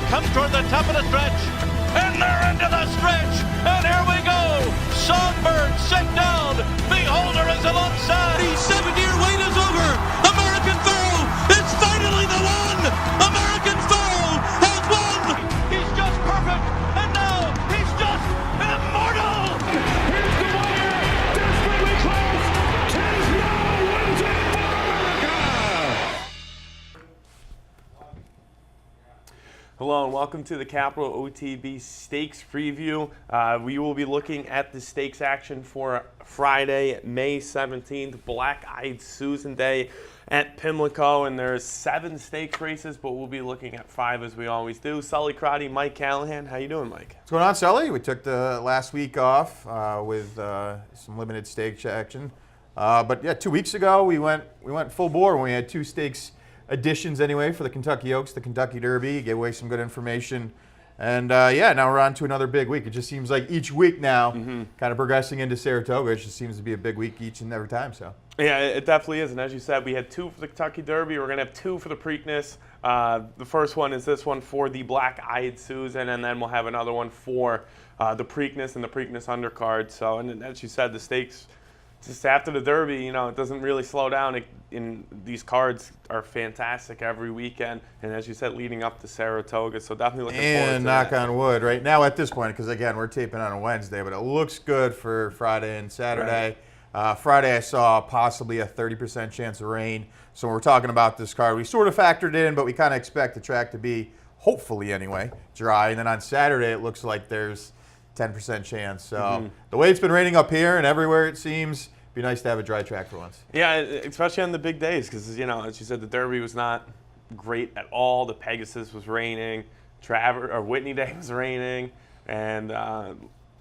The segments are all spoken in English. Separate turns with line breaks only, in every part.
comes toward the top of the stretch, and they're into the stretch, and here we go. Songbird sent down. Beholder is alongside.
The 7-year wait is over. American Pharoah, it's finally the one. American Pharoah has won.
He's just perfect, and now he's just immortal.
Here's the wire, desperately close. Tisno wins it for America.
Hello and welcome to the Capital OTB Stakes Preview. We will be looking at the stakes action for Friday, May 17th, Black-Eyed Susan Day at Pimlico, and there's 7 stakes races, but we'll be looking at 5 as we always do. Sully Crotty, Mike Callahan, how you doing, Mike?
What's going on, Sully? We took the last week off with some limited stakes action, but yeah, 2 weeks ago we went full bore when we had 2 stakes editions anyway for the Kentucky Oaks, the Kentucky Derby. Gave away some good information, and yeah, now we're on to another big week. It just seems like each week now, kind of progressing into Saratoga, it just seems to be a big week each and every time. So
yeah, it definitely is, and as you said, we had 2 for the Kentucky Derby. We're going to have 2 for the Preakness. The first one is this one for the Black-Eyed Susan, and then we'll have another one for the Preakness and the Preakness undercard. So, and as you said, the stakes, just after the Derby, you know, it doesn't really slow down. These cards are fantastic every weekend, and as you said, leading up to Saratoga. So definitely looking forward to
and
that.
knock on wood, right now at this point, because again we're taping on a Wednesday, but it looks good for Friday and Saturday. Friday I saw possibly a 30% chance of rain. So when we're talking about this card, we sort of factored in, but we kind of expect the track to be, hopefully anyway, dry. And then on Saturday it looks like there's 10% chance. So the way it's been raining up here and everywhere it seems, it'd be nice to have a dry track for once.
Yeah, especially on the big days, because, you know, as you said, the Derby was not great at all. The Pegasus was raining, Whitney Day was raining, and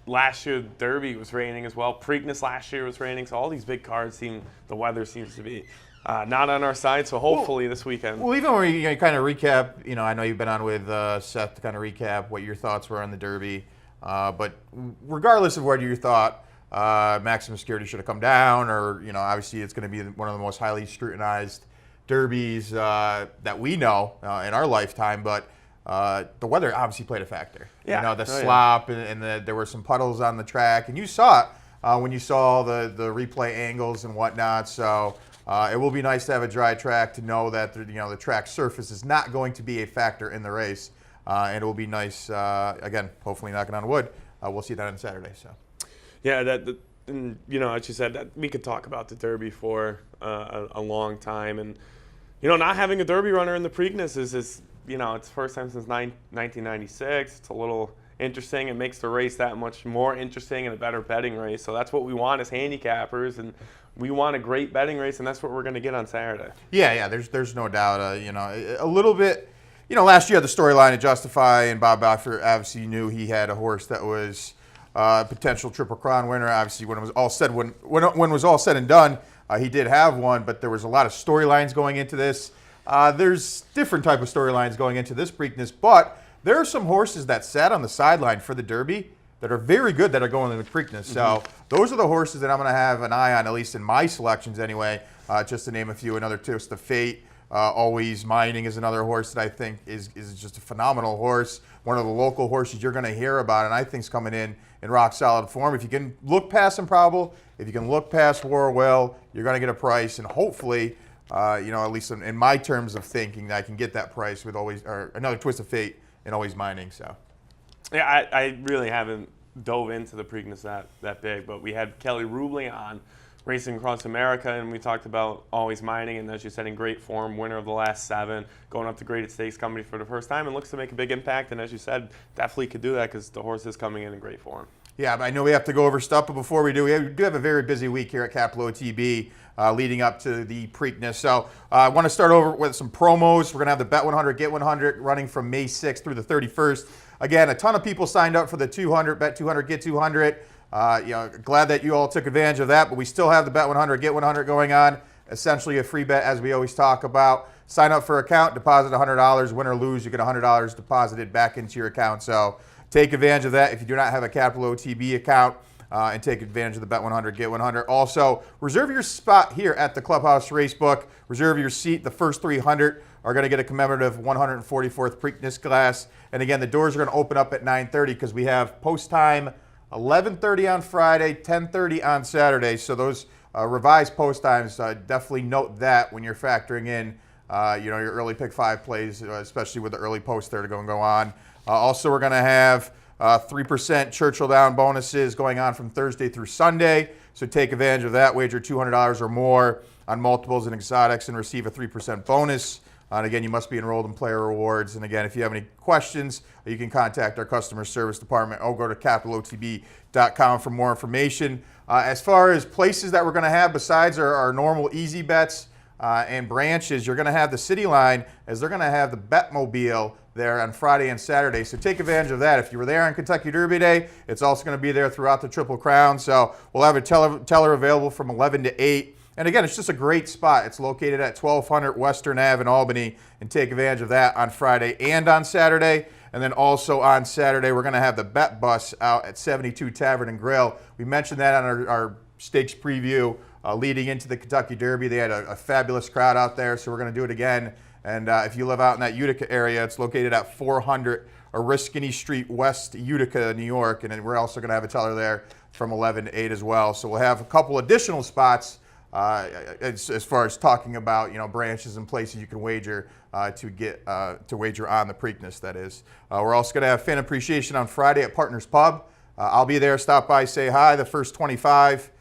last year the Derby was raining as well. Preakness last year was raining, so all these big cards the weather seems to be not on our side. So hopefully this weekend.
Well, even when you kind of recap, you know, I know you've been on with Seth to kind of recap what your thoughts were on the Derby, but regardless of what your thought. Maximum Security should have come down, or, you know, obviously it's going to be one of the most highly scrutinized derbies that we know in our lifetime, but the weather obviously played a factor.
Yeah.
You know, the slop and there were some puddles on the track, and you saw it when you saw the replay angles and whatnot, so it will be nice to have a dry track to know that the track surface is not going to be a factor in the race, and it will be nice, again, hopefully knocking on wood, we'll see that on Saturday. So.
Yeah, and, you know, as you said, that we could talk about the Derby for a long time, and, you know, not having a Derby runner in the Preakness is you know, it's the first time since 1996. It's a little interesting. It makes the race that much more interesting and a better betting race. So that's what we want as handicappers, and we want a great betting race, and that's what we're going to get on Saturday.
Yeah, there's no doubt. You know, a little bit. You know, last year the storyline at Justify, and Bob Baffert obviously knew he had a horse that was potential Triple Crown winner. Obviously, when it was all said, when it was all said and done, he did have one. But there was a lot of storylines going into this. There's different type of storylines going into this Preakness, but there are some horses that sat on the sideline for the Derby that are very good that are going in the Preakness. So those are the horses that I'm going to have an eye on, at least in my selections anyway. Just to name a few, another Twist of Fate. Always Mining is another horse that I think is just a phenomenal horse. One of the local horses you're going to hear about, and I think is coming in rock solid form. If you can look past Improbable, if you can look past Warwell, you're going to get a price, and hopefully, you know, at least in my terms of thinking, I can get that price with another Twist of Fate and Always Mining. So,
yeah, I really haven't dove into the Preakness that big, but we had Kelly Rubley on Racing Across America, and we talked about Always Mining, and as you said, in great form, winner of the last 7, going up to Graded Stakes Company for the first time, and looks to make a big impact, and as you said, definitely could do that because the horse is coming in great form.
Yeah, but I know we have to go over stuff, but before we do have a very busy week here at Capital OTB leading up to the Preakness. So I want to start over with some promos. We're going to have the Bet 100, Get 100 running from May 6th through the 31st. Again, a ton of people signed up for the 200, Bet 200, Get 200. You know, glad that you all took advantage of that, but we still have the Bet 100, Get 100 going on. Essentially a free bet, as we always talk about. Sign up for an account, deposit $100, win or lose, you get $100 deposited back into your account. So take advantage of that if you do not have a Capital OTB account, and take advantage of the Bet 100, Get 100. Also, reserve your spot here at the Clubhouse Racebook. Reserve your seat. The first 300 are going to get a commemorative 144th Preakness glass. And again, the doors are going to open up at 9:30 because we have post time 11:30 on Friday, 10:30 on Saturday. So those revised post times, definitely note that when you're factoring in your early pick 5 plays, especially with the early post there to go on. Also, we're going to have 3% Churchill Down bonuses going on from Thursday through Sunday. So take advantage of that. Wager $200 or more on multiples and exotics and receive a 3% bonus. And again, you must be enrolled in Player Rewards. And again, if you have any questions, you can contact our customer service department or go to capitalotb.com for more information. As far as places that we're going to have besides our normal easy bets and branches, you're going to have the City Line as they're going to have the Betmobile there on Friday and Saturday. So take advantage of that. If you were there on Kentucky Derby Day, it's also going to be there throughout the Triple Crown. So we'll have a teller available from 11 to 8. And again, it's just a great spot. It's located at 1200 Western Ave in Albany, and take advantage of that on Friday and on Saturday. And then also on Saturday, we're going to have the Bet Bus out at 72 Tavern and Grill. We mentioned that on our stakes preview leading into the Kentucky Derby. They had a fabulous crowd out there, so we're going to do it again. And if you live out in that Utica area, it's located at 400 Oriskany Street, West Utica, New York. And then we're also going to have a teller there from 11 to 8 as well. So we'll have a couple additional spots as far as talking about branches and places you can wager to wager on the Preakness. That is, we're also going to have fan appreciation on Friday at Partners Pub. I'll be there. Stop by, say hi. The first 25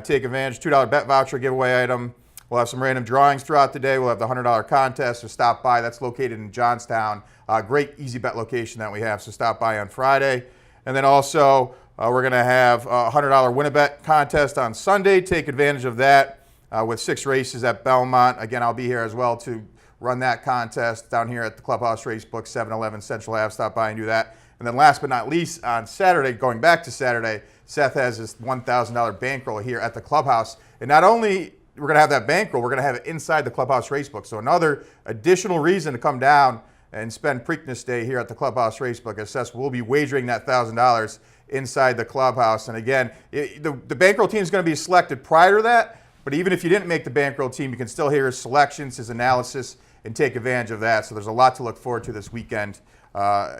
take advantage. $2 bet voucher giveaway item. We'll have some random drawings throughout the day. We'll have the $100 contest. So stop by. That's located in Johnstown. Great easy bet location that we have. So stop by on Friday, and then also. We're going to have a $100 win-a-bet contest on Sunday. Take advantage of that with 6 races at Belmont. Again, I'll be here as well to run that contest down here at the Clubhouse Racebook, 711 Central Ave. Stop by and do that. And then last but not least, on Saturday, going back to Saturday, Seth has this $1,000 bankroll here at the Clubhouse. And not only we're going to have that bankroll, we're going to have it inside the Clubhouse Racebook. So another additional reason to come down and spend Preakness Day here at the Clubhouse Racebook. As Seth will be wagering that $1,000 inside the clubhouse. And again, the bankroll team is going to be selected prior to that, but even if you didn't make the bankroll team, you can still hear his selections, his analysis, and take advantage of that. So there's a lot to look forward to this weekend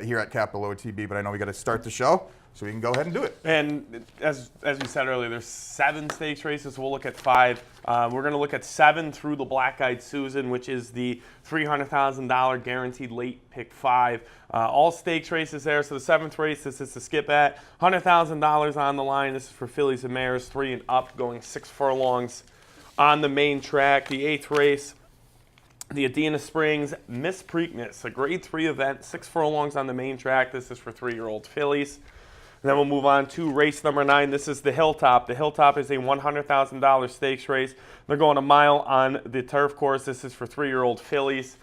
here at Capital OTB, but I know we got to start the show, so we can go ahead and do it.
And as we said earlier, there's 7 stakes races. So we'll look at 5. We're going to look at 7 through the Black Eyed Susan, which is the $300,000 guaranteed late pick 5. All stakes races there. So the 7th race, this is the skip at $100,000 on the line. This is for fillies and mares 3 and up, going 6 furlongs on the main track. The 8th race, the Adena Springs Miss Preakness, a grade 3 event, 6 furlongs on the main track. This is for 3-year-old fillies. And then we'll move on to race number 9. This is the Hilltop. The Hilltop is a $100,000 stakes race. They're going a mile on the turf course. This is for 3-year-old fillies.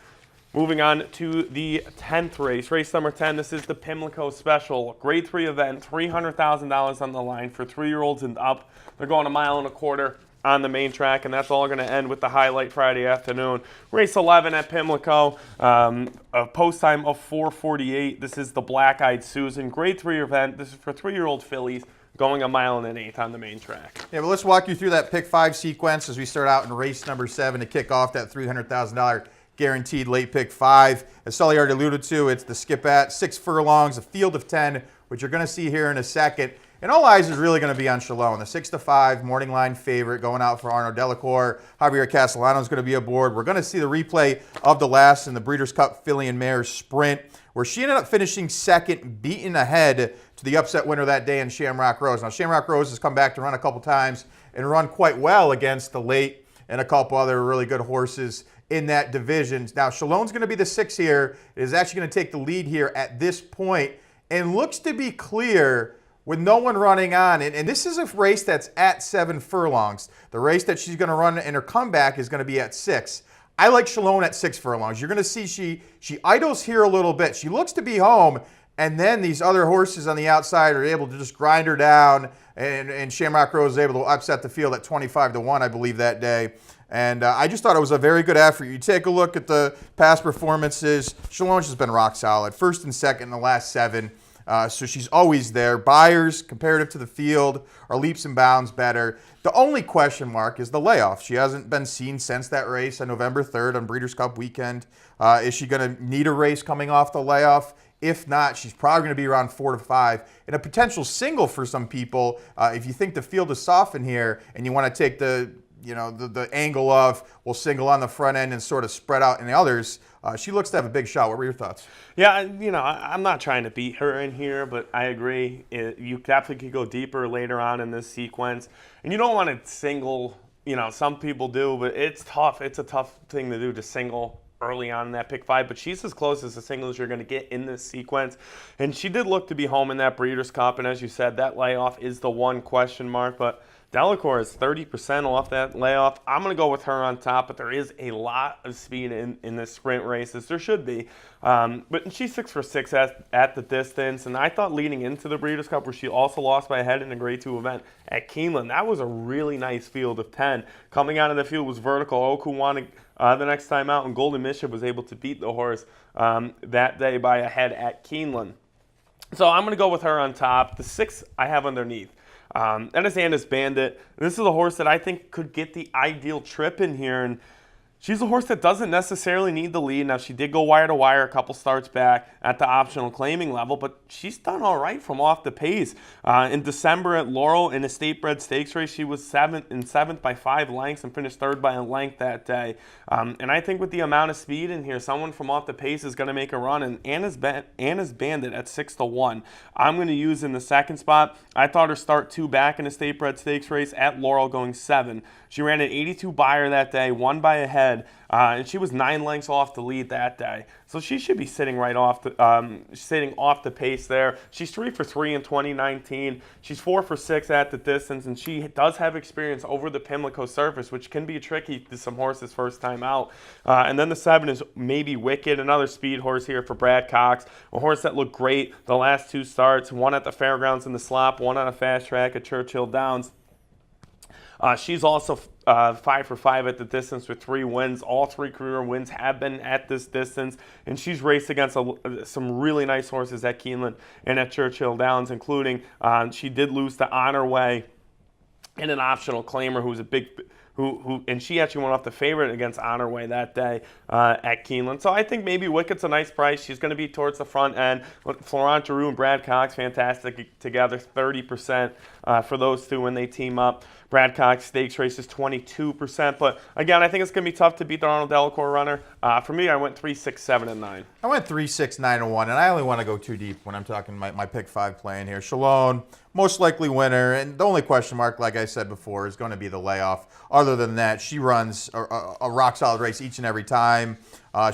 Moving on to the 10th race. Race number 10, this is the Pimlico Special. Grade 3 event, $300,000 on the line for 3-year-olds and up. They're going a mile and a quarter on the main track, and that's all going to end with the highlight Friday afternoon. Race 11 at Pimlico, a post time of 4:48. This is the Black Eyed Susan. Grade 3 event. This is for 3-year-old fillies going a mile and an eighth on the main track.
Yeah, well, let's walk you through that pick 5 sequence as we start out in race number 7 to kick off that $300,000 guaranteed late pick 5. As Sully already alluded to, it's the skip at 6 furlongs, a field of 10, which you're going to see here in a second. And all eyes is really going to be on Chalone, the 6-5 morning line favorite going out for Arno Delacour. Javier Castellano is going to be aboard. We're going to see the replay of the last in the Breeders' Cup Filly and Mares Sprint, where she ended up finishing second, beaten ahead to the upset winner that day in Shamrock Rose. Now, Shamrock Rose has come back to run a couple times and run quite well against the late and a couple other really good horses in that division. Now, Chalone's going to be the 6 here. It is actually going to take the lead here at this point and looks to be clear with no one running on. And this is a race that's at 7 furlongs. The race that she's going to run in her comeback is going to be at 6. I like Chalone at 6 furlongs. You're going to see she idles here a little bit. She looks to be home, and then these other horses on the outside are able to just grind her down, and Shamrock Rose is able to upset the field at 25-1, I believe, that day. And I just thought it was a very good effort. You take a look at the past performances. Chalone's just been rock solid. First and second in the last 7. So she's always there. Buyers, comparative to the field, are leaps and bounds better. The only question mark is the layoff. She hasn't been seen since that race on November 3rd on Breeders' Cup weekend Is she going to need a race coming off the layoff? If not, she's probably going to be around 4 to 5. And a potential single for some people, if you think the field is softened here and you want to take the angle of we'll single on the front end and sort of spread out in the others, she looks to have a big shot. What were your thoughts?
Yeah, I'm not trying to beat her in here, but I agree. You definitely could go deeper later on in this sequence. And you don't want to single, some people do, but it's tough. It's a tough thing to do to single early on in that pick 5, but she's as close as a single as you're going to get in this sequence. And she did look to be home in that Breeders' Cup, and as you said, that layoff is the one question mark, but Delacour is 30% off that layoff. I'm going to go with her on top, but there is a lot of speed in the sprint races. There should be. But she's 6 for 6 at the distance. And I thought leading into the Breeders' Cup, where she also lost by a head in a Grade 2 event at Keeneland, that was a really nice field of 10. Coming out of the field was Vertical. Oku won the next time out, and Golden Mission was able to beat the horse that day by a head at Keeneland. So I'm going to go with her on top. The 6 I have underneath. That is Anna's Bandit. This is a horse that I think could get the ideal trip in here, and she's a horse that doesn't necessarily need the lead. Now, she did go wire to wire a couple starts back at the optional claiming level, but she's done all right from off the pace. In December at Laurel in a State Bred Stakes race, she was 7th by 5 lengths and finished 3rd by a length that day. And I think with the amount of speed in here, someone from off the pace is going to make a run. And Anna's Bandit at 6 to 1, I'm going to use in the second spot. I thought her start 2 back in a State Bred Stakes race at Laurel going 7. She ran an 82 buyer that day, won by a head, and she was 9 lengths off the lead that day. So she should be sitting right off the pace there. She's 3 for 3 in 2019. She's 4 for 6 at the distance, and she does have experience over the Pimlico surface, which can be tricky to some horses first time out. And then the 7 is Maybe Wicked, another speed horse here for Brad Cox, a horse that looked great the last 2 starts, one at the Fairgrounds in the slop, one on a fast track at Churchill Downs. She's also 5 for 5 at the distance with 3 wins. All 3 career wins have been at this distance, and she's raced against some really nice horses at Keeneland and at Churchill Downs, including she did lose to Honor Way and an optional claimer who's a big and she actually went off the favorite against Honor Way that day at Keeneland. So I think Maybe Wicked's a nice price. She's going to be towards the front end. Florent Giroux and Brad Cox, fantastic together, 30% for those two when they team up. Brad Cox stakes races 22%. But again, I think it's going to be tough to beat the Arnold Delacour runner. For me, I went 3, 6, 7, and 9.
I went 3, 6, 9, and 1, and I only want to go too deep when I'm talking my pick 5 playing here. Shalone, most likely winner, and the only question mark, like I said before, is going to be the layoff. Other than that, she runs a rock-solid race each and every time.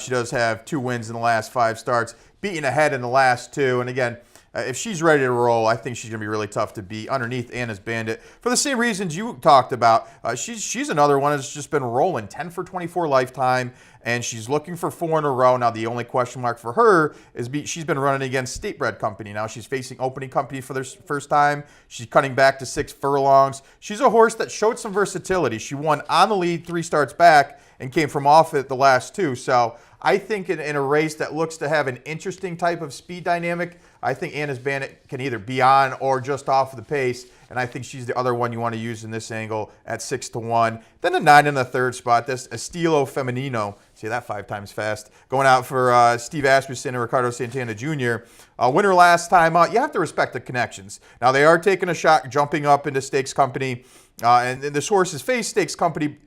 She does have 2 wins in the last 5 starts, beating ahead in the last 2, and again, if she's ready to roll, I think she's going to be really tough to beat underneath Anna's Bandit. For the same reasons you talked about, she's another one that's just been rolling, 10 for 24 lifetime, and she's looking for 4 in a row. Now, the only question mark for her is she's been running against State Bred Company. Now, she's facing Opening Company for the first time. She's cutting back to 6 furlongs. She's a horse that showed some versatility. She won on the lead 3 starts back and came from off it the last 2. So I think in a race that looks to have an interesting type of speed dynamic, I think Anna's Bandit can either be on or just off the pace, and I think she's the other one you want to use in this angle at 6 to 1. Then the 9 in the third spot, this Estilo Femenino. See that 5 times fast. Going out for Steve Asmussen and Ricardo Santana Jr. Winner last time out. You have to respect the connections. Now, they are taking a shot, jumping up into Stakes Company, and this horse has faced Stakes Company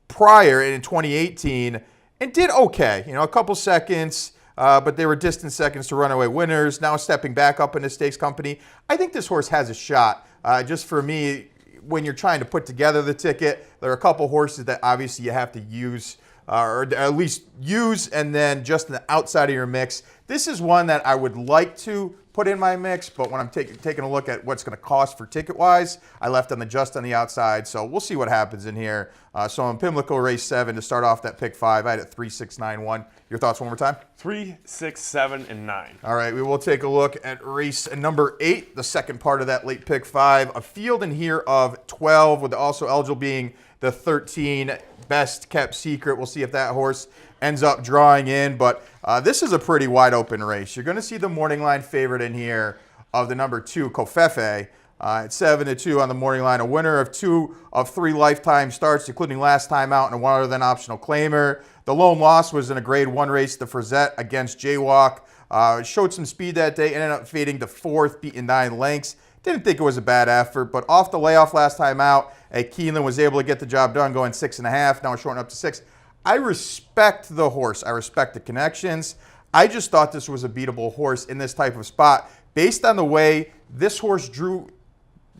prior in 2018 and did okay. A couple seconds, but they were distant seconds to runaway winners. Now stepping back up into Stakes Company. I think this horse has a shot. Just for me, when you're trying to put together the ticket, there are a couple horses that obviously you have to use, or at least use, and then just on the outside of your mix. This is one that I would like to put in my mix, but when I'm taking a look at what's going to cost for ticket-wise, I left them just on the outside, so we'll see what happens in here. So in Pimlico Race 7, to start off that pick 5, I had it 3, 6, 9, 1. Your thoughts one more time?
3, 6, 7, and 9.
All right, we will take a look at race number 8, the second part of that late pick 5. A field in here of 12, with also eligible being the 13 best kept secret. We'll see if that horse ends up drawing in, but this is a pretty wide open race. You're going to see the morning line favorite in here of the number 2, Kofefe. At 7-2 on the morning line, a winner of 2 of 3 lifetime starts, including last time out and a 1 other than optional claimer. The lone loss was in a Grade 1 race, the Frazette against Jaywalk. Showed some speed that day, ended up fading to 4th, beating 9 lengths. Didn't think it was a bad effort, but off the layoff last time out, Keeneland was able to get the job done, going 6.5. Now we're shorting up to 6. I respect the horse. I respect the connections. I just thought this was a beatable horse in this type of spot based on the way this horse drew,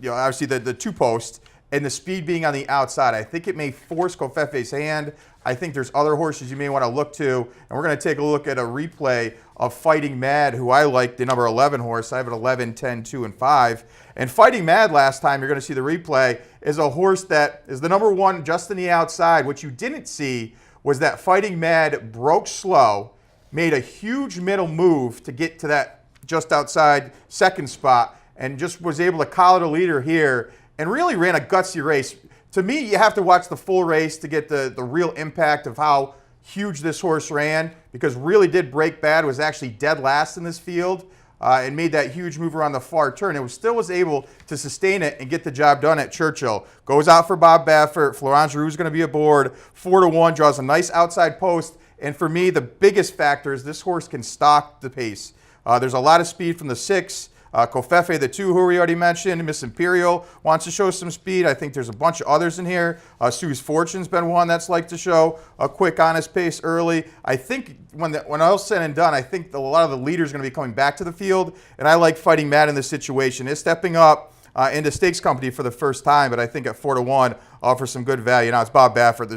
obviously the 2 posts and the speed being on the outside. I think it may force Covfefe's hand. I think there's other horses you may want to look to, and we're going to take a look at a replay of Fighting Mad, who I like, the number 11 horse. I have an 11, 10, 2, and 5. And Fighting Mad last time, you're going to see the replay, is a horse that is the number 1 just in the outside. What you didn't see was that Fighting Mad broke slow, made a huge middle move to get to that just outside second spot, and just was able to collar the leader here and really ran a gutsy race. To me, you have to watch the full race to get the real impact of how huge this horse ran, because really did break bad, was actually dead last in this field, and made that huge move around the far turn. It still was able to sustain it and get the job done at Churchill. Goes out for Bob Baffert. Florent Geroux is going to be aboard. 4-1, draws a nice outside post. And for me, the biggest factor is this horse can stalk the pace. There's a lot of speed from the 6. Covfefe, the 2, who we already mentioned. Miss Imperial wants to show some speed. I think there's a bunch of others in here. Sue's Fortune's been one that's like to show a quick, honest pace early. I think when all's said and done, I think a lot of the leaders are going to be coming back to the field, and I like Fighting Mad in this situation. It's stepping up into stakes company for the first time, but I think at 4-1 offers some good value. Now, it's Bob Baffert.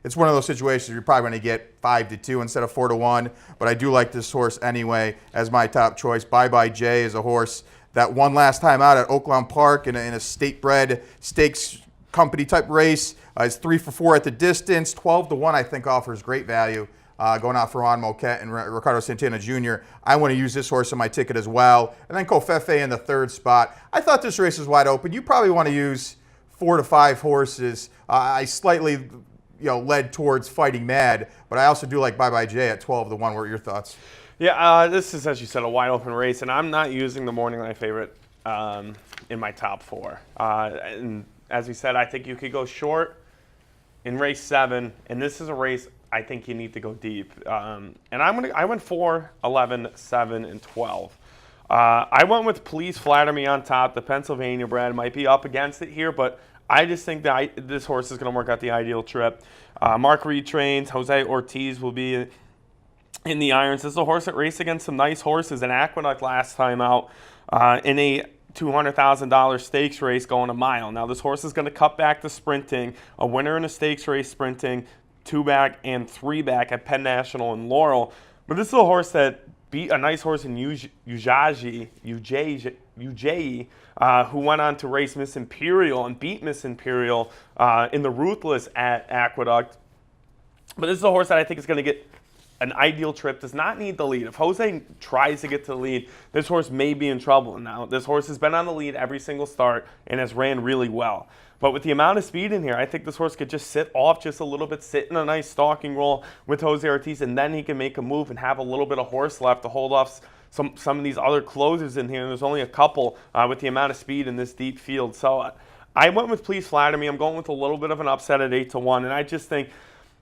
It's one of those situations you're probably going to get 5-2 instead of 4-1, but I do like this horse anyway as my top choice. Bye Bye Jay is a horse that won last time out at Oaklawn Park in a state-bred stakes company type race. It's 3-4 at the distance. 12-1 I think offers great value. Going out for Ron Moquette and Ricardo Santana Jr. I want to use this horse in my ticket as well. And then Covfefe in the 3rd spot. I thought this race was wide open. You probably want to use 4 to 5 horses. I slightly led towards Fighting Mad, but I also do like Bye Bye Jay at 12-1. What are your thoughts?
Yeah, this is, as you said, a wide open race, and I'm not using the morning line favorite in my top 4. And as we said, I think you could go short in race 7, and this is a race I think you need to go deep. And I went 4, 11, 7, and 12. I went with Please Flatter Me on top. The Pennsylvania bred might be up against it here, but I just think that this horse is going to work out the ideal trip. Mark Reed trains. Jose Ortiz will be in the irons. This is a horse that raced against some nice horses in Aqueduct last time out in a $200,000 stakes race going a mile. Now, this horse is going to cut back to sprinting. A winner in a stakes race sprinting, 2-back and 3-back at Penn National and Laurel. But this is a horse that beat a nice horse in Ujayi, who went on to race Miss Imperial and beat Miss Imperial in the Ruthless at Aqueduct. But this is a horse that I think is going to get an ideal trip, does not need the lead. If Jose tries to get to the lead, this horse may be in trouble. Now, this horse has been on the lead every single start and has ran really well. But with the amount of speed in here, I think this horse could just sit off just a little bit, sit in a nice stalking roll with Jose Ortiz, and then he can make a move and have a little bit of horse left to hold off some of these other closers in here. And there's only a couple with the amount of speed in this deep field. So I went with Please Flatter Me. I'm going with a little bit of an upset at 8-1, and I just think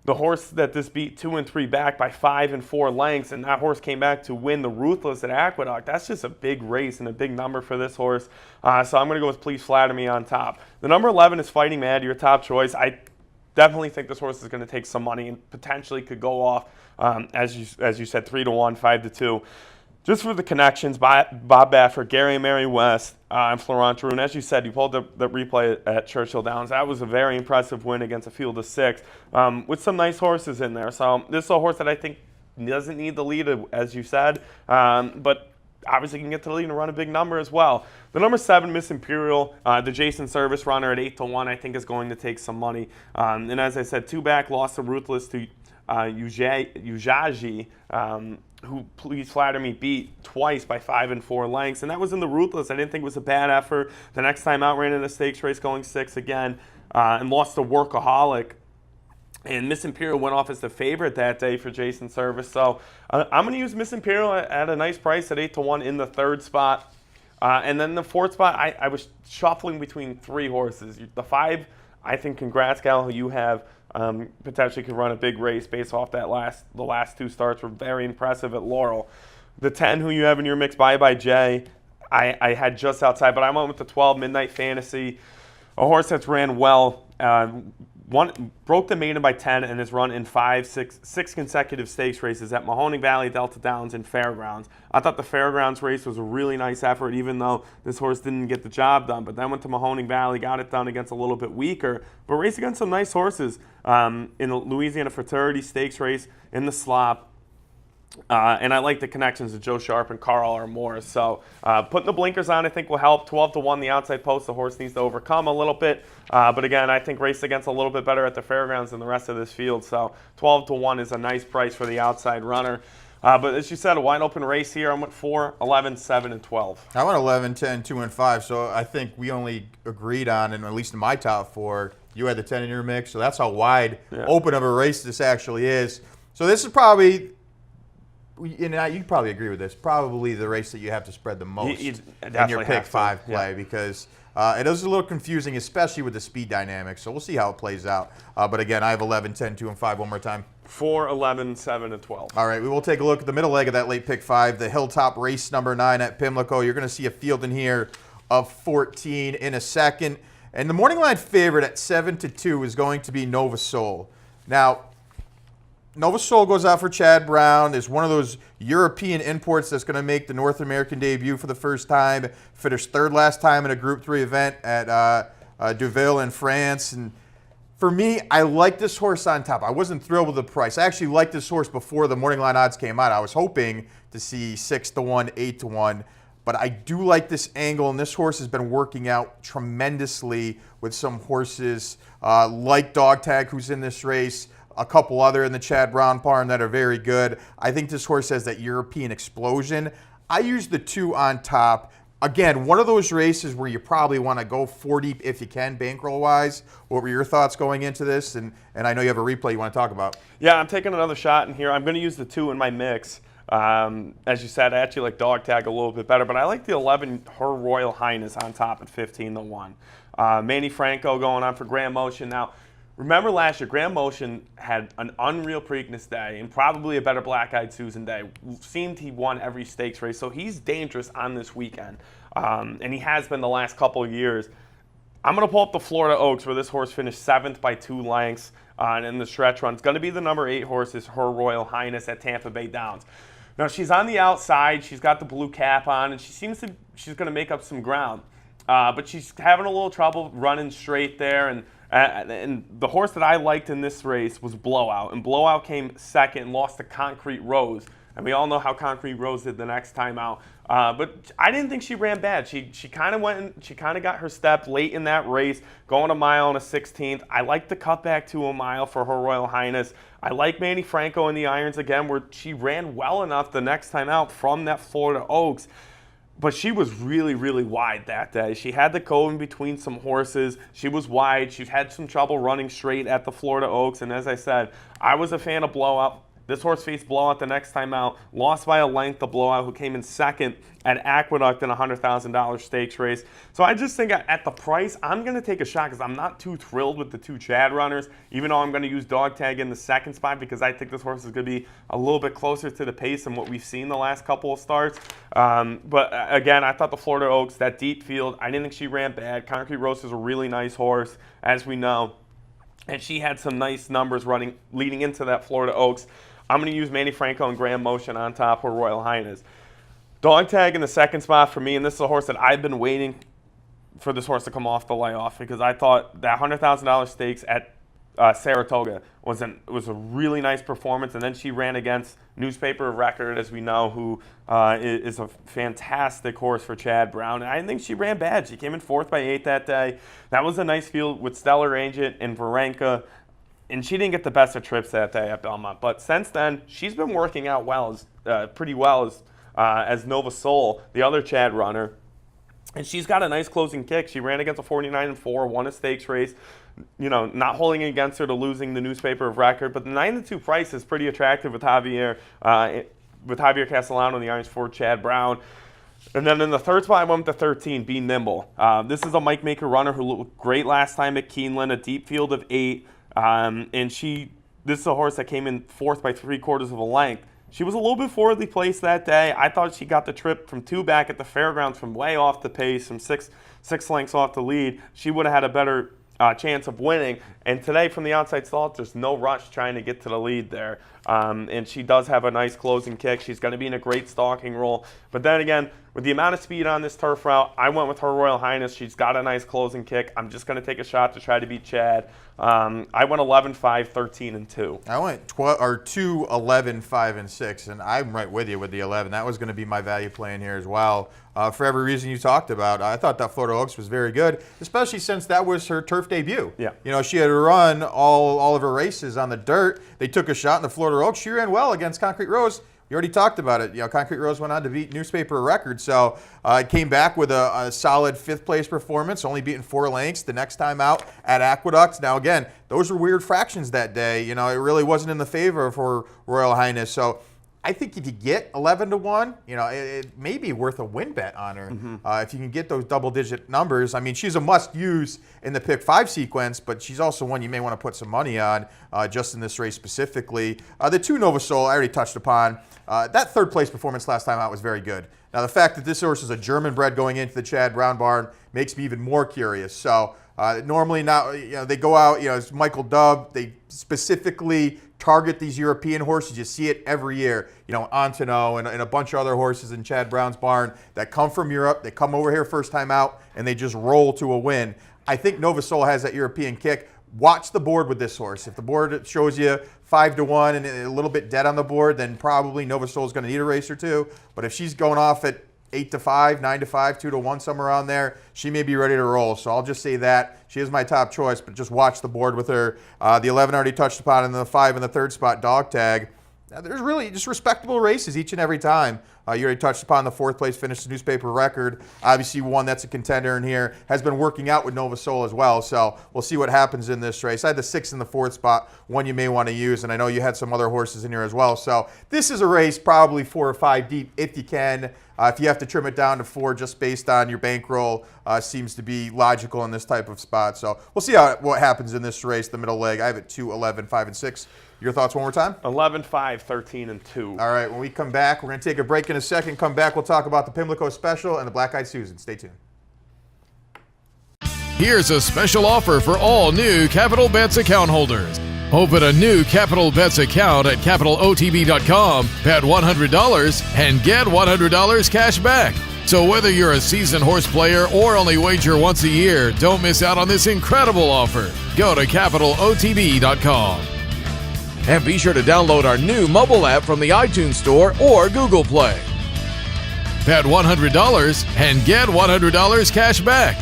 the horse that this beat 2 and 3 back by 5 and 4 lengths, and that horse came back to win the Ruthless at Aqueduct. That's just a big race and a big number for this horse. So I'm going to go with Please Flatter Me on top. The number 11 is Fighting Mad, your top choice. I definitely think this horse is going to take some money and potentially could go off, as you said, 3-1, 5-2. Just for the connections, Bob Baffert, Gary and Mary West, and Florent Geroux. And as you said, you pulled the replay at Churchill Downs. That was a very impressive win against a field of 6 with some nice horses in there. So this is a horse that I think doesn't need the lead, as you said, but obviously can get to the lead and run a big number as well. The number 7, Miss Imperial, the Jason Service runner at 8-1, I think is going to take some money. And as I said, 2-back, lost the Ruthless to Ujayi, who Please Flatter Me beat twice by 5 and 4 lengths. And that was in the Ruthless. I didn't think it was a bad effort. The next time out, ran in a stakes race going 6 again and lost to Workaholic. And Miss Imperial went off as the favorite that day for Jason Service. So I'm going to use Miss Imperial at a nice price at 8-1 in the 3rd spot. And then the 4th spot, I was shuffling between 3 horses. The 5, I think Congrats Gal, who you have, potentially could run a big race based off the last 2 starts were very impressive at Laurel. The 10, who you have in your mix, Bye Bye Jay, I had just outside, but I went with the 12, Midnight Fantasy, a horse that's ran well. Broke the maiden by 10 and has run in 6 consecutive stakes races at Mahoning Valley, Delta Downs, and Fairgrounds. I thought the Fairgrounds race was a really nice effort, even though this horse didn't get the job done. But then went to Mahoning Valley, got it done against a little bit weaker, but raced against some nice horses in the Louisiana Fraternity Stakes race in the slop. And I like the connections of Joe Sharp and Carl R. Morris. So putting the blinkers on, I think, will help. 12-1, the outside post. The horse needs to overcome a little bit. But again, I think raced against a little bit better at the Fairgrounds than the rest of this field. So 12-1 is a nice price for the outside runner. But as you said, a wide open race here. I'm at 4, 11, 7, and 12.
I went 11, 10, 2, and 5. So I think we only agreed on, and at least in my top 4, you had the 10 in your mix. So that's how wide open of a race this actually is. So this is probably, and you probably agree with this, probably the race that you have to spread the most in your pick 5 play, because it is a little confusing, especially with the speed dynamics. So we'll see how it plays out. But again, I have 11, 10, 2, and 5 one more time.
4, 11, 7, and 12.
All right, we will take a look at the middle leg of that late pick 5, the Hilltop race number 9 at Pimlico. You're going to see a field in here of 14 in a second. And the morning line favorite at 7-2 is going to be Nova Soul. Now, Nova Soul goes out for Chad Brown, is one of those European imports that's going to make the North American debut for the first time, finished 3rd last time in a Group 3 event at Deauville in France. And for me, I like this horse on top. I wasn't thrilled with the price. I actually liked this horse before the morning line odds came out. I was hoping to see 6-1, 8-1. But I do like this angle, and this horse has been working out tremendously with some horses like Dog Tag, who's in this race, a couple other in the Chad Brown barn that are very good. I think this horse has that European explosion. I use the 2 on top. Again, one of those races where you probably want to go 4 deep if you can, bankroll-wise. What were your thoughts going into this? And I know you have a replay you want to talk about.
Yeah, I'm taking another shot in here. I'm going to use the 2 in my mix. As you said, I actually like Dog Tag a little bit better, but I like the 11, Her Royal Highness, on top at 15-1. Manny Franco going on for Grand Motion. Now, remember last year, Grand Motion had an unreal Preakness day and probably a better Black-Eyed Susan day. Seemed he won every stakes race, so he's dangerous on this weekend. And he has been the last couple of years. I'm going to pull up the Florida Oaks, where this horse finished 7th by 2 lengths in the stretch run. It's going to be the number 8 horse, is Her Royal Highness at Tampa Bay Downs. Now, she's on the outside. She's got the blue cap on, and she's going to make up some ground. But she's having a little trouble running straight there, and the horse that I liked in this race was Blowout. And Blowout came 2nd and lost to Concrete Rose. And we all know how Concrete Rose did the next time out. But I didn't think she ran bad. She kind of went and she kind of got her step late in that race, going a mile and a 16th. I like the cutback to a mile for Her Royal Highness. I like Manny Franco in the irons again, where she ran well enough the next time out from that Florida Oaks. But she was really, really wide that day. She had the cove in between some horses. She was wide. She had some trouble running straight at the Florida Oaks. And as I said, I was a fan of Blowout. This horse faced Blowout the next time out, lost by a length to Blowout, who came in 2nd at Aqueduct in a $100,000 stakes race. So I just think at the price, I'm going to take a shot because I'm not too thrilled with the 2 Chad runners, even though I'm going to use Dog Tag in the 2nd spot because I think this horse is going to be a little bit closer to the pace than what we've seen the last couple of starts. But again, I thought the Florida Oaks, that deep field, I didn't think she ran bad. Concrete Rose is a really nice horse, as we know. And she had some nice numbers leading into that Florida Oaks. I'm going to use Manny Franco and Grand Motion on top, Her Royal Highness. Dog Tag in the 2nd spot for me, and this is a horse that I've been waiting for this horse to come off the layoff because I thought that $100,000 stakes at Saratoga was a really nice performance, and then she ran against Newspaper of Record, as we know, who is a fantastic horse for Chad Brown. And I didn't think she ran bad. She came in 4th by 8 that day. That was a nice field with Stellar Agent and Varenka. And she didn't get the best of trips that day at Belmont. But since then, she's been working out well, pretty well as Nova Soul, the other Chad runner. And she's got a nice closing kick. She ran against a 49-4, won a stakes race. You know, not holding against her to losing the Newspaper of Record. But the 9-2 price is pretty attractive with Javier Castellano in the irons for Chad Brown. And then in the third spot, I went with the 13, Be Nimble. This is a Mike Maker runner who looked great last time at Keeneland, a deep field of 8. And this is a horse that came in 4th by 3/4 of a length. She was a little bit forwardly placed that day. I thought she got the trip from 2 back at the fairgrounds from way off the pace, from six lengths off the lead. She would have had a better chance of winning. And today from the outside stall, there's no rush trying to get to the lead there. And she does have a nice closing kick. She's going to be in a great stalking role. But then again, with the amount of speed on this turf route, I went with Her Royal Highness. She's got a nice closing kick. I'm just going to take a shot to try to beat Chad. I went 11, 5, 13, and 2.
I went 2, 11, 5, and 6, and I'm right with you with the 11. That was going to be my value play in here as well. For every reason you talked about, I thought that Florida Oaks was very good, especially since that was her turf debut.
Yeah.
You know, she had run all of her races on the dirt. They took a shot in the Florida Oaks. She ran well against Concrete Rose. You already talked about it. You know, Concrete Rose went on to beat newspaper record, so it came back with a solid 5th place performance, only beating 4 lengths the next time out at Aqueduct. Now again, those were weird fractions that day. You know, it really wasn't in the favor of Her Royal Highness. So I think if you get 11-1, you know, it may be worth a win bet on her. If you can get those double-digit numbers. I mean, she's a must-use in the pick 5 sequence, but she's also one you may want to put some money on just in this race specifically. The 2 Nova Soul, I already touched upon. That 3rd place performance last time out was very good. Now, the fact that this horse is a German bred going into the Chad Brown barn makes me even more curious. So normally now, you know, they go out, you know, it's Michael Dubb. They specifically target these European horses. You see it every year. You know, Antono and a bunch of other horses in Chad Brown's barn that come from Europe. They come over here first time out, and they just roll to a win. I think Nova Soul has that European kick. Watch the board with this horse. If the board shows you 5-1 and a little bit dead on the board, then probably Nova Soul is going to need a race or 2. But if she's going off at 8-5, 9-5, 2-1, somewhere around there, she may be ready to roll. So I'll just say that. She is my top choice, but just watch the board with her. The 11 already touched upon, and the 5 in the 3rd spot, Dog Tag. Now, there's really just respectable races each and every time. You already touched upon the 4th place finish, the newspaper record. Obviously, one that's a contender in here has been working out with Nova Soul as well. So we'll see what happens in this race. I had the 6 in the 4th spot, one you may want to use, and I know you had some other horses in here as well. So this is a race probably 4 or 5 deep if you can. If you have to trim it down to 4 just based on your bankroll, seems to be logical in this type of spot. So we'll see what happens in this race, the middle leg. I have it 2, 11, 5, and 6. Your thoughts one more time?
11, 5, 13, and 2.
All right, when we come back, we're going to take a break in a second. Come back, we'll talk about the Pimlico Special and the Black Eyed Susan. Stay tuned.
Here's a special offer for all new Capital Bets account holders. Open a new Capital Bets account at CapitalOTB.com, bet $100, and get $100 cash back. So whether you're a seasoned horse player or only wager once a year, don't miss out on this incredible offer. Go to CapitalOTB.com. And be sure to download our new mobile app from the iTunes Store or Google Play. Bet $100 and get $100 cash back.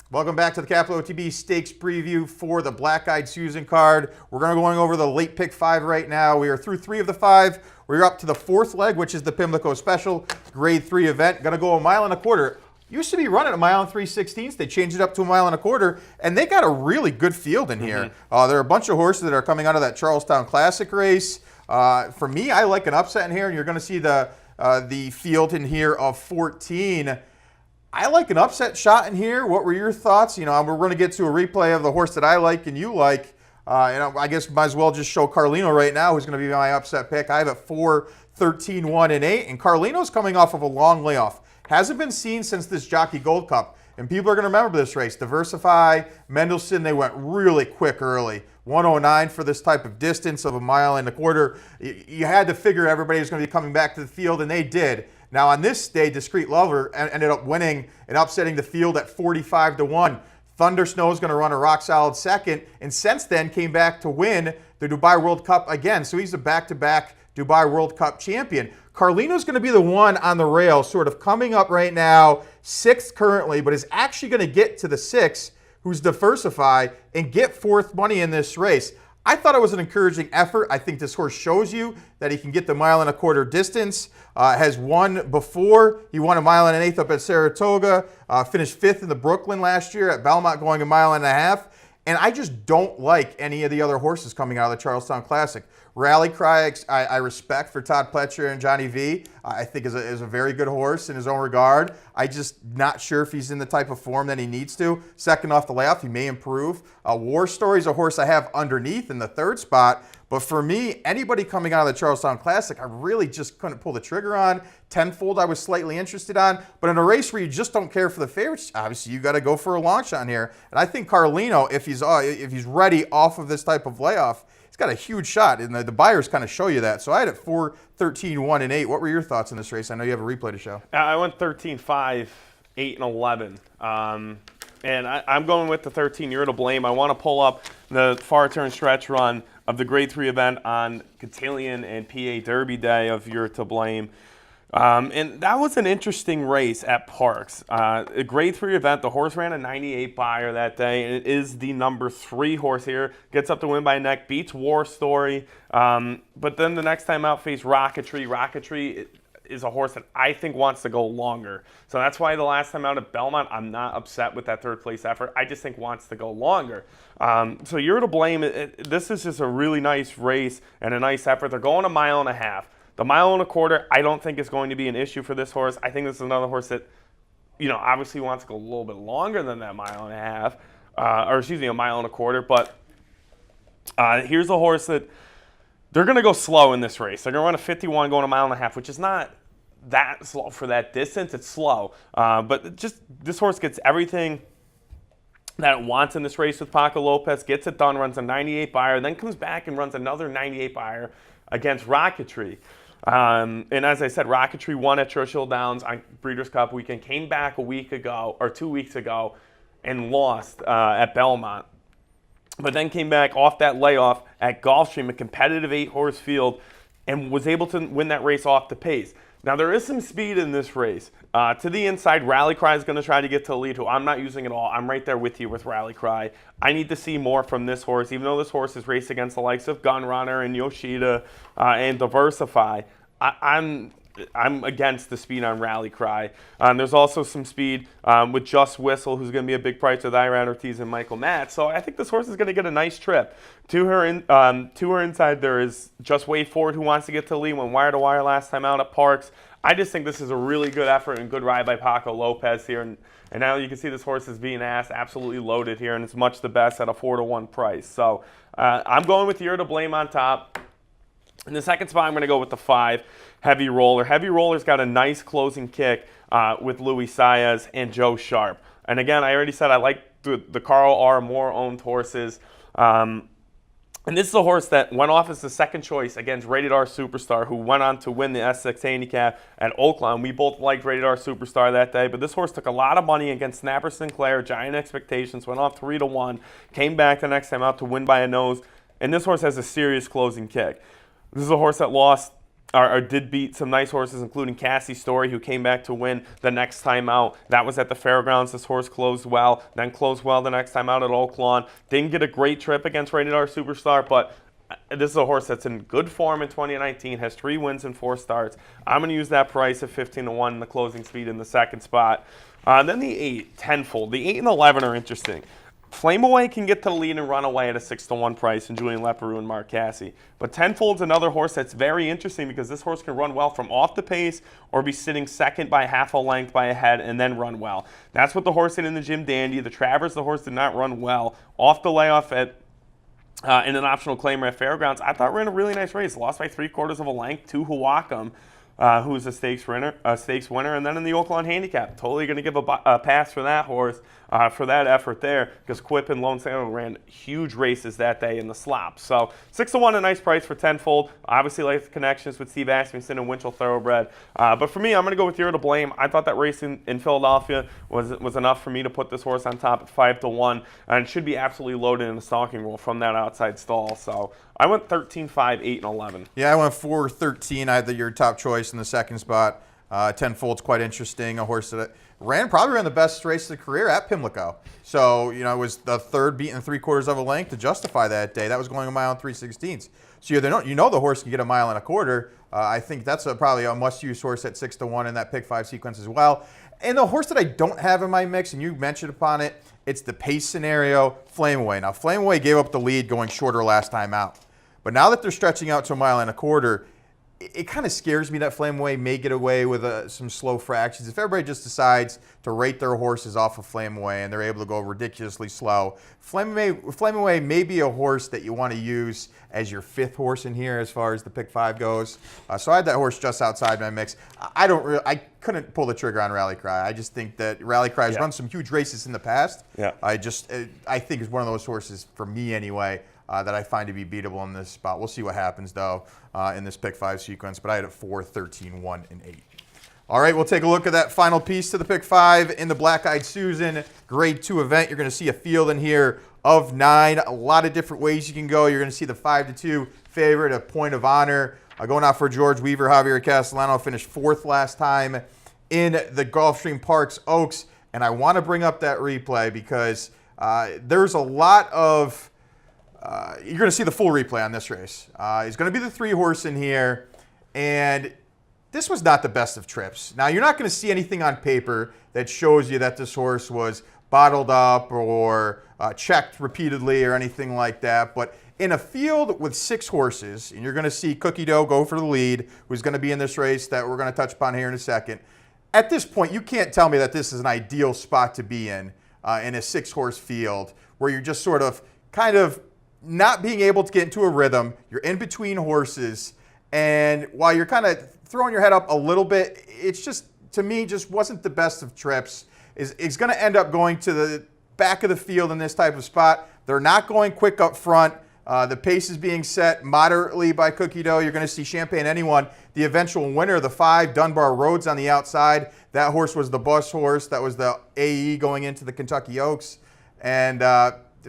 Welcome back to the Capital OTB Stakes preview for the Black Eyed Susan card. We're going over the late pick 5 right now. We are through 3 of the 5. We're up to the 4th leg, which is the Pimlico Special, grade 3 event. Going to go 1.25 miles. Used to be running 1 mile and 3/16. They changed it up to 1.25 miles, and they got a really good field in here. There are a bunch of horses that are coming out of that Charlestown Classic race. For me, I like an upset in here, and you're going to see the field in here of 14. I like an upset shot in here. What were your thoughts? You know, we're going to get to a replay of the horse that I like and you like. And I guess might as well just show Carlino right now, who's going to be my upset pick. I have it 4, 13, 1, and 8. And Carlino's coming off of a long layoff. Hasn't been seen since this Jockey Gold Cup. And people are going to remember this race. Diversify, Mendelssohn, they went really quick early. 109 for this type of distance of 1.25 miles. You had to figure everybody was going to be coming back to the field, and they did. Now on this day, Discreet Lover ended up winning and upsetting the field at 45-1. Thunder Snow is going to run a rock-solid second, and since then came back to win the Dubai World Cup again. So he's a back-to-back Dubai World Cup champion. Carlino's going to be the one on the rail, sort of coming up right now, 6th currently, but is actually going to get to the 6th, who's Diversify, and get 4th money in this race. I thought it was an encouraging effort. I think this horse shows you that he can get the 1.25 mile distance. Has won before. He won 1.1 miles up at Saratoga. Finished 5th in the Brooklyn last year at Belmont, going 1.5 miles. And I just don't like any of the other horses coming out of the Charlestown Classic. Rally Cry, I respect for Todd Pletcher and Johnny V. I think is a very good horse in his own regard. I just not sure if he's in the type of form that he needs to. Second off the layoff, he may improve. War Story is a horse I have underneath in the third spot. But for me, anybody coming out of the Charlestown Classic, I really just couldn't pull the trigger on. Tenfold I was slightly interested on. But in a race where you just don't care for the favorites, obviously you got to go for a long shot here. And I think Carlino, if he's ready off of this type of layoff, he's got a huge shot. And the buyers kind of show you that. So I had it 4, 13, 1, and 8. What were your thoughts in this race? I know you have a replay to show.
I went 13, 5, 8, and 11. And I'm going with the 13. You're to blame. I want to pull up the far turn stretch run of the Grade 3 event on Cotillion and PA Derby Day of You're to Blame. And that was an interesting race at Parks. A Grade 3 event, the horse ran a 98 buyer that day, and it is the number 3 horse here. Gets up to win by a neck, beats War Story. But then the next time out faced Rocketry. Rocketry is a horse that I think wants to go longer. So that's why the last time out at Belmont, I'm not upset with that third place effort. I just think wants to go longer. So You're to Blame. This is just a really nice race and a nice effort. They're going 1.5 miles. The 1.25 miles, I don't think is going to be an issue for this horse. I think this is another horse that, obviously wants to go a little bit longer than that 1.5 miles, or excuse me, 1.25 miles. But here's a horse that they're going to go slow in this race. They're going to run a 51 going 1.5 miles, which is not that slow for that distance. It's slow. But just this horse gets everything that it wants in this race with Paco Lopez, gets it done, runs a 98 buyer, then comes back and runs another 98 buyer against Rocketry. And as I said, Rocketry won at Churchill Downs on Breeders' Cup weekend, came back 2 weeks ago, and lost at Belmont. But then came back off that layoff at Gulfstream, a competitive 8-horse field, and was able to win that race off the pace. Now, there is some speed in this race. To the inside, Rally Cry is going to try to get to the lead, who I'm not using at all. I'm right there with you with Rally Cry. I need to see more from this horse, even though this horse has raced against the likes of Gunrunner and Yoshida and Diversify. I'm against the speed on Rally Cry. There's also some speed with Just Whistle, who's going to be a big price with Iran Ortiz and Michael Matt. So I think this horse is going to get a nice trip. To her inside, there is Just Wait For It, who wants to get to the lead, went wire to wire last time out at Parks. I just think this is a really good effort and good ride by Paco Lopez here. And now you can see this horse is being asked, absolutely loaded here, and it's much the best at a 4-to-1 price. So I'm going with You're to Blame on top. In the second spot, I'm going to go with the 5, Heavy Roller. Heavy Roller's got a nice closing kick with Luis Saez and Joe Sharp. And again, I already said I like the Carl R. Moore-owned horses. And this is a horse that went off as the second choice against Rated R Superstar, who went on to win the S6 handicap at Oaklawn. We both liked Rated R Superstar that day, but this horse took a lot of money against Snapper Sinclair, Giant Expectations, went off 3-to-1, came back the next time out to win by a nose, and this horse has a serious closing kick. This is a horse that lost or did beat some nice horses, including Cassie Story, who came back to win the next time out. That was at the Fairgrounds. This horse closed well, then closed well the next time out at Oaklawn. Didn't get a great trip against Rated R Superstar, but this is a horse that's in good form in 2019, has 3 wins and 4 starts. I'm going to use that price of 15-to-1 in the closing speed in the second spot. Then the 8, Tenfold. The 8 and 11 are interesting. Flame Away can get to the lead and run away at a 6-to-1 price in Julian Leparoux and Mark Casse. But Tenfold's another horse that's very interesting because this horse can run well from off the pace or be sitting second by half a length by a head and then run well. That's what the horse did in the Jim Dandy. The Travers, the horse did not run well. Off the layoff in an optional claimer at Fairgrounds, I thought ran a really nice race. Lost by 3/4 of a length to Huacam, who is a stakes winner, and then in the Oaklawn Handicap. Totally going to give a pass for that horse, for that effort there, because Quip and Lone Sandal ran huge races that day in the slop. So 6-to-1, a nice price for Tenfold. Obviously, like the connections with Steve Asmussen and Winchell Thoroughbred. But for me, I'm going to go with You're to Blame. I thought that race in Philadelphia was enough for me to put this horse on top at 5-to-1, and it should be absolutely loaded in the stalking rule from that outside stall. So I went 13, 5, 8, and 11.
Yeah, I went 4, 13. I had your top choice in the second spot. Tenfold's quite interesting. A horse that probably ran the best race of the career at Pimlico. So, it was the third beaten 3/4 of a length to justify that day. That was going 1 mile and 3/16. So the horse can get 1.25 miles. I think that's probably a must-use horse at 6-to-1 in that pick 5 sequence as well. And the horse that I don't have in my mix, and you mentioned upon it, it's the pace scenario, Flame Away. Now, Flame Away gave up the lead going shorter last time out. But now that they're stretching out to 1.25 miles, it kind of scares me that Flame Away may get away with some slow fractions. If everybody just decides to rate their horses off of Flame Away and they're able to go ridiculously slow, Flame Away may be a horse that you want to use as your 5th horse in here as far as the pick 5 goes. So I had that horse just outside my mix. I couldn't pull the trigger on Rally Cry. I just think that Rally Cry has run some huge races in the past.
Yeah.
I think it's one of those horses, for me anyway, that I find to be beatable in this spot. We'll see what happens, though, in this pick 5 sequence. But I had it 4, 13, 1, and 8. All right, we'll take a look at that final piece to the pick 5 in the Black-Eyed Susan Grade 2 event. You're going to see a field in here of 9. A lot of different ways you can go. You're going to see the 5-2 favorite, a Point of Honor. Going out for George Weaver. Javier Castellano finished 4th last time in the Gulfstream Parks Oaks. And I want to bring up that replay because there's a lot of... you're going to see the full replay on this race. It's going to be the 3 horse in here, and this was not the best of trips. Now, you're not going to see anything on paper that shows you that this horse was bottled up or checked repeatedly or anything like that, but in a field with 6 horses, and you're going to see Cookie Dough go for the lead, who's going to be in this race that we're going to touch upon here in a second. At this point, you can't tell me that this is an ideal spot to be in a 6-horse field where you're just sort of kind of not being able to get into a rhythm. You're in between horses, and while you're kind of throwing your head up a little bit, it's just, to me, just wasn't the best of trips. It's going to end up going to the back of the field in this type of spot. They're not going quick up front. The pace is being set moderately by Cookie Dough. You're going to see Champagne Anyone, the eventual winner, the 5, Dunbar Roads on the outside. That horse was the bus horse. That was the AE going into the Kentucky Oaks. And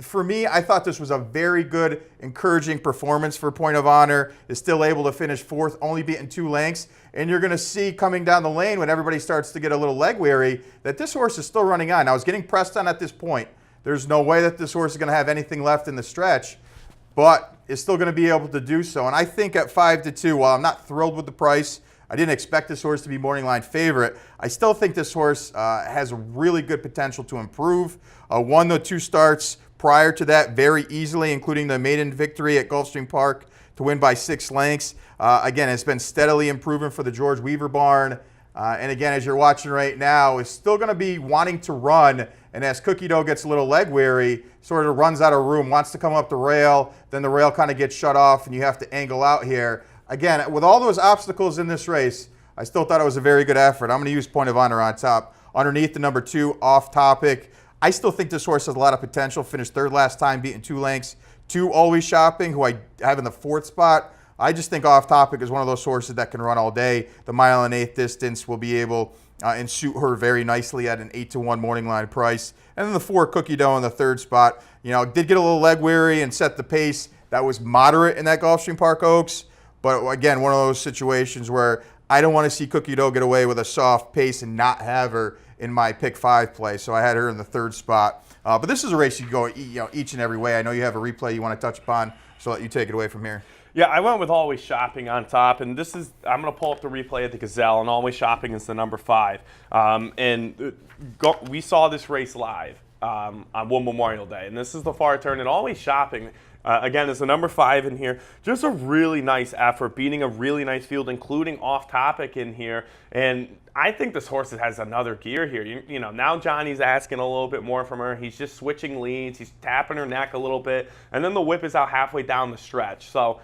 for me, I thought this was a very good, encouraging performance for Point of Honor. Is still able to finish 4th, only beaten 2 lengths. And you're going to see coming down the lane when everybody starts to get a little leg weary that this horse is still running on. Now, it's getting pressed on at this point. There's no way that this horse is going to have anything left in the stretch, but is still going to be able to do so. And I think at 5-2, while I'm not thrilled with the price, I didn't expect this horse to be morning line favorite. I still think this horse has a really good potential to improve. Won the 2 starts prior to that very easily, including the maiden victory at Gulfstream Park to win by 6 lengths. Again, it's been steadily improving for the George Weaver barn. And again, as you're watching right now, is still going to be wanting to run. And as Cookie Dough gets a little leg weary, sort of runs out of room, wants to come up the rail, then the rail kind of gets shut off and you have to angle out here. Again, with all those obstacles in this race, I still thought it was a very good effort. I'm going to use Point of Honor on top. Underneath the number 2, Off Topic. I still think this horse has a lot of potential. Finished 3rd last time, beaten 2 lengths. 2, Always Shopping, who I have in the 4th spot. I just think Off Topic is one of those horses that can run all day. The 1 1/8 distance will be able and suit her very nicely at an 8-1 morning line price. And then the 4, Cookie Dough in the 3rd spot. You know, did get a little leg weary and set the pace. That was moderate in that Gulfstream Park Oaks. But again, one of those situations where I don't want to see Cookie Dough get away with a soft pace and not have her in my pick 5 play. So I had her in the 3rd spot. But this is a race you can go each and every way. I know you have a replay you want to touch upon, so I'll let you take it away from here.
Yeah, I went with Always Shopping on top, and this is, I'm going to pull up the replay at the Gazelle, and Always Shopping is the number 5. We saw this race live on Wood Memorial Day, and this is the far turn, and Always Shopping, again, is the number 5 in here. Just a really nice effort, beating a really nice field, including Off Topic in here, and I think this horse has another gear here. You know, now Johnny's asking a little bit more from her. He's just switching leads. He's tapping her neck a little bit, and then the whip is out halfway down the stretch. So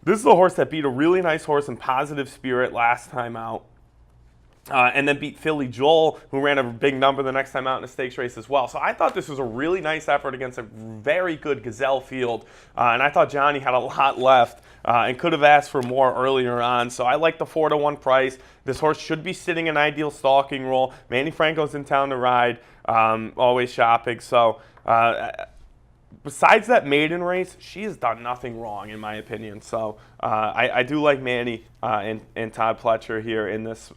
this is a horse that beat a really nice horse in Positive Spirit last time out. And then beat Philly Joel, who ran a big number the next time out in a stakes race as well. So I thought this was a really nice effort against a very good Gazelle field. And I thought Johnny had a lot left and could have asked for more earlier on. So I like the 4-1 price. This horse should be sitting in ideal stalking role. Manny Franco's in town to ride, Always Shopping. So besides that maiden race, she has done nothing wrong, in my opinion. So I do like Manny and Todd Pletcher here in this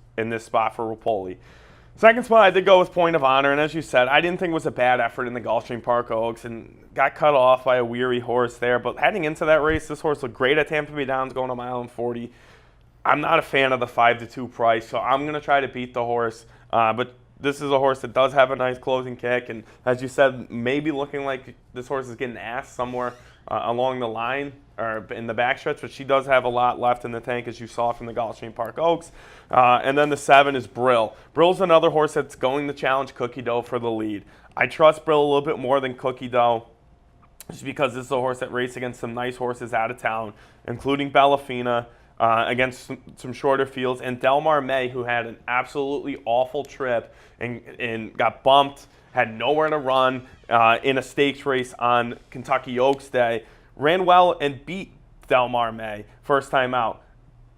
spot for Rapoli. Second spot, I did go with Point of Honor, and as you said, I didn't think it was a bad effort in the Gulfstream Park Oaks, and got cut off by a weary horse there. But heading into that race, this horse looked great at Tampa Bay Downs, going 1.40 miles. I'm not a fan of the 5-2 price, so I'm going to try to beat the horse. But this is a horse that does have a nice closing kick, and as you said, maybe looking like this horse is getting asked somewhere along the line or in the backstretch, but she does have a lot left in the tank, as you saw from the Gulfstream Park Oaks. And then the 7 is Brill. Brill's another horse that's going to challenge Cookie Dough for the lead. I trust Brill a little bit more than Cookie Dough, just because this is a horse that raced against some nice horses out of town, including Bellafina, against some shorter fields, and Delmar May, who had an absolutely awful trip and got bumped, had nowhere to run in a stakes race on Kentucky Oaks Day, ran well and beat Delmar May first time out.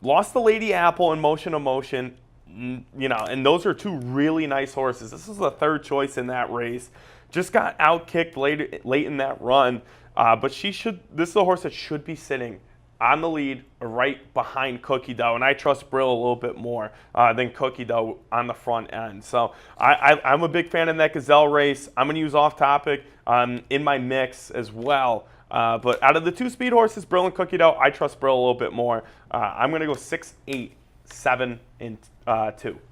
Lost the Lady Apple in Motion of Motion, and those are 2 really nice horses. This is the 3rd choice in that race. Just got outkicked late in that run, but this is a horse that should be sitting on the lead right behind Cookie Dough, and I trust Brill a little bit more than Cookie Dough on the front end. So I'm a big fan of that Gazelle race. I'm going to use Off Topic in my mix as well. But out of the 2 speed horses, Brill and Cookie Dough, I trust Brill a little bit more. I'm going to go 6, 8, 7, and 2.
All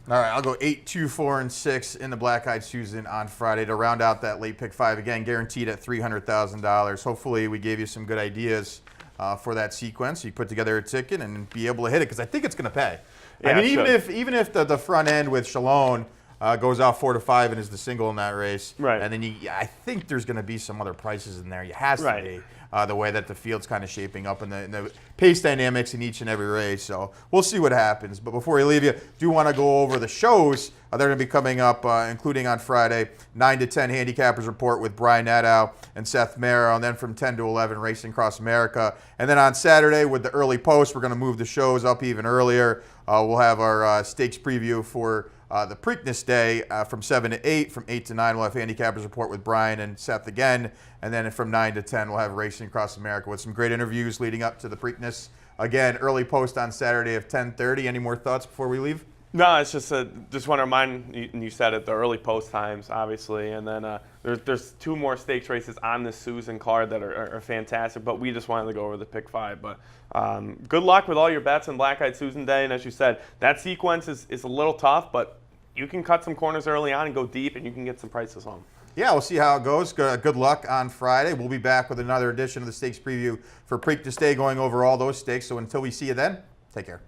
right, I'll go 8, 2, 4, and 6 in the Black Eyed Susan on Friday to round out that late pick 5. Again, guaranteed at $300,000. Hopefully, we gave you some good ideas for that sequence. You put together a ticket and be able to hit it, because I think it's going to pay.
Yeah,
I mean, even if the front end with Shalone goes out 4 to 5 and is the single in that race,
right?
And then I think there's going to be some other prices in there. You has to be. The way that the field's kind of shaping up and the pace dynamics in each and every race. So we'll see what happens. But before we leave you, do want to go over the shows that are going to be coming up, including on Friday, 9 to 10 Handicappers Report with Brian Nadeau and Seth Merrill, and then from 10 to 11, Racing Across America. And then on Saturday with the early post, we're going to move the shows up even earlier. We'll have our stakes preview for the Preakness Day from 7 to 8. From 8 to 9, we'll have Handicappers Report with Brian and Seth again. And then from 9 to 10, we'll have Racing Across America with some great interviews leading up to the Preakness. Again, early post on Saturday of 10:30. Any more thoughts before we leave?
No, it's just want to remind you, and you said it, the early post times, obviously, and then there's 2 more stakes races on this Susan card that are fantastic, but we just wanted to go over the pick 5. But good luck with all your bets on Black Eyed Susan Day, and as you said, that sequence is a little tough, but you can cut some corners early on and go deep, and you can get some prices home.
Yeah, we'll see how it goes. Good luck on Friday. We'll be back with another edition of the Stakes Preview for Preakness Day, going over all those stakes. So until we see you then, take care.